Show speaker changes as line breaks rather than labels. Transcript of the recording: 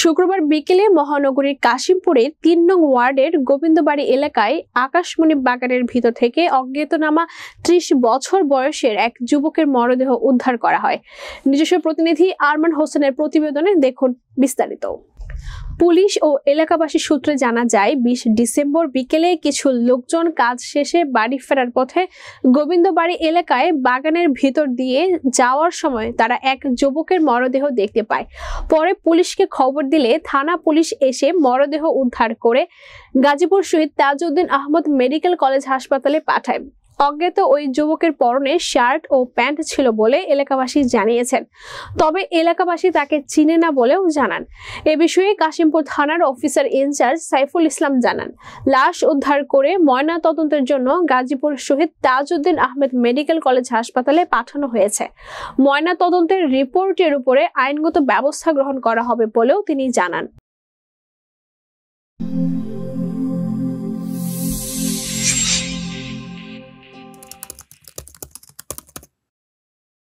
শুক্রবার বিকেলে মহানগরীর কাশিমপুরের ৩ নং ওয়ার্ডের গোবিন্দবাড়ি এলাকায় আকাশমণি বাগানের ভিতর থেকে অজ্ঞাতনামা ৩০ বছর বয়সের এক যুবকের মরদেহ উদ্ধার করা হয়। নিজস্ব প্রতিনিধি আরমান হোসেনের প্রতিবেদনে দেখুন বিস্তারিত। পুলিশ ও এলাকাবাসী সূত্রে জানা যায়, ২০ ডিসেম্বর বিকেলে কিছু লোকজন কাজ শেষে বাড়ি ফেরার পথে গোবিন্দবাড়ি এলাকায় বাগানের ভিতর দিয়ে যাওয়ার সময় তারা এক যুবকের মরদেহ দেখতে পায়। পরে পুলিশকে খবর দিলে থানা পুলিশ এসে মরদেহ উদ্ধার করে গাজীপুর শহীদ তাজউদ্দিন আহমদ মেডিকেল কলেজ হাসপাতালে পাঠায়। অজ্ঞাত ওই যুবকের পরনে শার্ট ও প্যান্ট ছিল বলে এলাকাবাসী জানিয়েছেন, তবে এলাকাবাসী তাকে চিনে না বলেও জানান। এ বিষয়ে কাশিমপুর থানার অফিসার ইনচার্জ সাইফুল ইসলাম জানান, লাশ উদ্ধার করে ময়না তদন্তের জন্য গাজীপুর শহীদ তাজউদ্দিন আহমেদ মেডিকেল কলেজ হাসপাতালে পাঠানো হয়েছে। ময়না তদন্তের রিপোর্টের উপরে আইনগত ব্যবস্থা গ্রহণ করা হবে বলেও তিনি জানান।